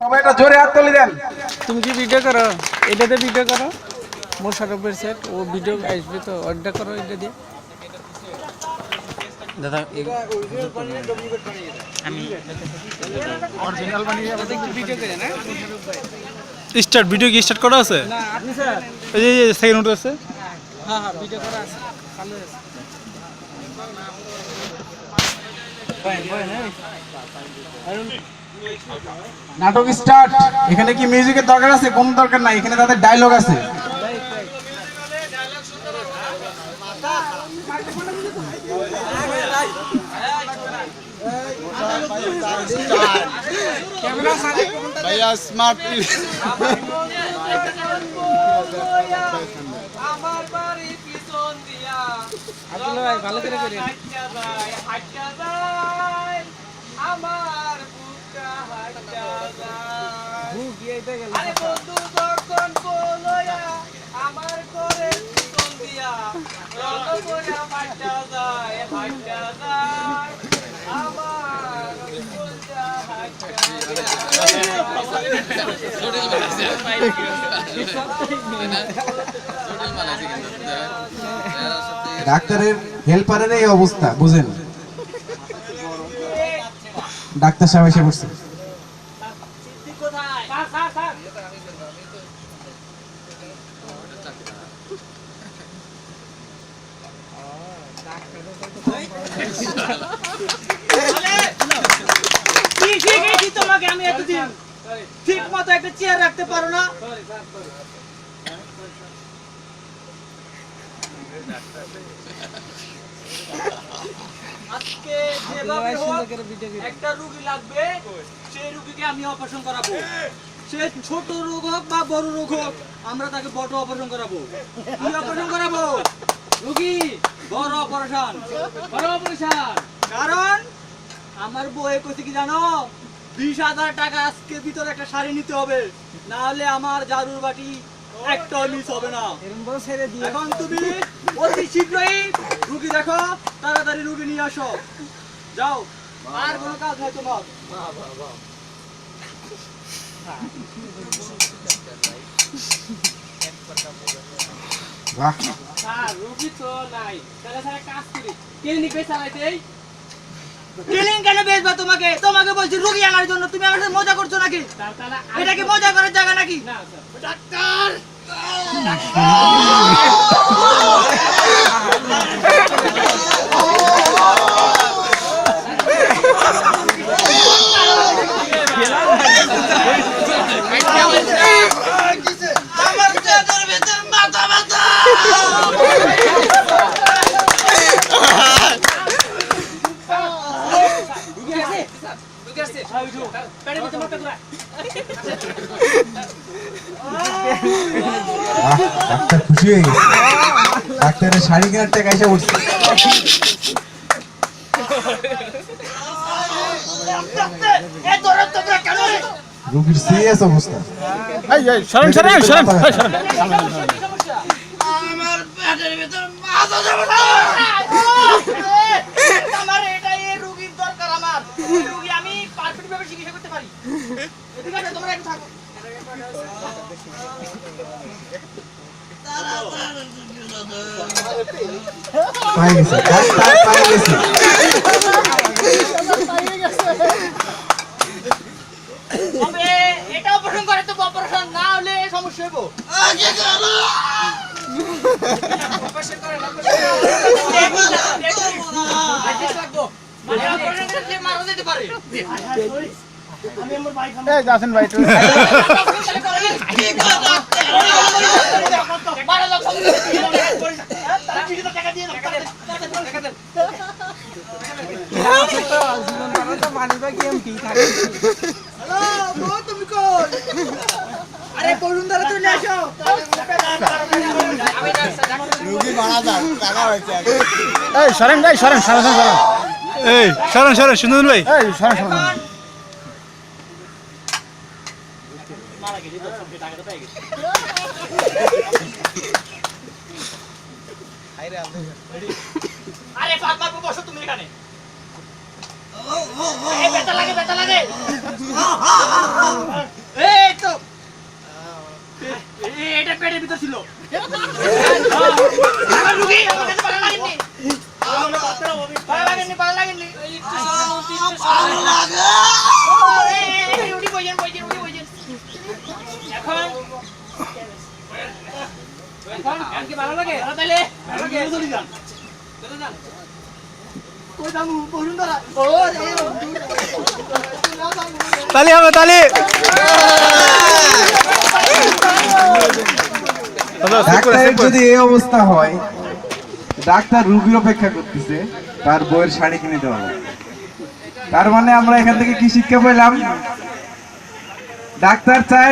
সবাই একটা জোরে হাত তালি দেন। তুমি কি ভিডিও করো? এটাতে ভিডিও করো, মোশারফের সেট ও ভিডিও আসবে তো অর্ডার করো এটা দিয়ে। দাদা আমি অরিজিনাল বানিয়ে ভিডিও করে না স্টার্ট ভিডিও কি স্টার্ট করা আছে? না আপনি স্যার এই যে সেকেন্ড নোট আছে। হ্যাঁ হ্যাঁ ভিডিও করা আছে, চালু আছে। নাটক স্টার্ট। এখানে কি মিউজিকের দরকার আছে? কোন দরকার নাই, এখানে তাদের ডায়লগ আছে। ভাইয়া স্মার্ট আমার বাড়ি পিছন দিয়া আব্দুল্লাহ ভাই ভালো করে করেন। হাঁটা যায় আমার বুকটা হাঁটা যায় ভু গিয়ে এটা গেল। আরে বন্ধু যখন বলয়া আমার ঘরে পিছন দিয়া রত করে হাঁটা যায় আমার বুকটা হাঁটা ডাক্তারের হেল্পারের এই অবস্থা বুঝেন। ডাক্তার সাহেব এসে পড়ছে। কোথায় স্যার স্যার স্যার কি শিখেছি তোমাকে আমি এতদিন? ঠিক মতো একটা চেয়ার রাখতে পারো না? আজকে যেভাবে হোক একটা রোগী লাগবে, সেই রোগীকে আমি অপারেশন করাবো। সে ছোট রোগ হোক বা বড় রোগ হোক, আমরা তাকে বড় অপারেশন করাবো। কি অপারেশন করাবো? রোগী বড় অপারেশন, বড় অপারেশন। কারণ আমার বউয়ে কইছে কি জানো, 20,000 টাকা আজকে ভিতরে একটা শাড়ি নিতে হবে, না হলে আমার জারুর বাটি একটা মিস হবে না। এরকম বড় ছেড়ে দিয়ে এখন তুমি অতি শীঘ্রই রুগী দেখো, তাড়াতাড়ি রুগী নিয়ে আসো, যাও। আর কোনো কাজ হয় তোমার? বাহ, স্যার রুগী তো নাই, তাহলে স্যার এক কাজ করি ক্লিনিক পে চালাইতেই। ক্লিনিং কেন বেচবা তোমাকে? তোমাকে বলছি রুগী আনার জন্য, তুমি আমার সাথে মজা করছো নাকি? স্যার তাহলে এটা কি মজা করার জায়গা নাকি? না স্যার ডাক্তার আমার পেটের ভিতর মাথা ব্যথা। রুগী আছে স্যার, রুগী আছে পেটের ভিতরে মাথা ঘুরায়। বাহ, ডাক্তার খুশি হয়ে গেছে। ডাক্তারের শাড়ি কেনার টাকা এসে পড়ছে। এ তোরা তোমরা কেন রে? রোগীর সিরিয়াস অবস্থা। সরেন সরেন সরেন। আমার পেটের ভিতর মাথা যাবে না। আমার এটা এই রোগীর দরকার, আমার এই রোগী আমি পারফেক্ট ভাবে চিকিৎসা করতে পারি। ঠিক আছে, তোমরা একটু থাকো। পাই গেছে, ডাক্তার পাই গেছে। তবে এটা অপারেশন করে তো অপারেশন না হলে সমস্যা হইব। অপারেশন করেন মানে অপারেশন করলে মারা যেতে পারে। এই যাচ্ছেন ভাই একটু। মারা যাও, তারা চিকিৎসা টাকা দিয়ে দাও। জীবন পারো তো মানিবা কি এমপি থাকে। হ্যালো, বউ তুমি কই? আরে করুন দাঁড়া, তুমি আসো। রুগী মারা যাক, টাকা হয়েছে। এই সরেন ভাই সরেন সরেন সরেন। এই সরেন সরেন সুন্দর ভাই। এই সরেন সরেন। মারা গেছি তো, সব টাকাটা পেয়ে গেছি। আরে বাবা বসো তুমি এখানে। এই ব্যথা লাগে ব্যথা লাগে ছিল এখন কি ভালো লাগে তাহলে ভালো লাগে চলে যান ওই দামু বসুন্ধরা তালি হবে তালি ডাক্তারের যদি এই অবস্থা হয়, ডাক্তার রোগীর অপেক্ষা করতেছে তার বইয়ের শাড়ি কিনে দেওয়া হবে। তার মানে আমরা এখান থেকে কি শিক্ষা পেলাম? ডাক্তার চাই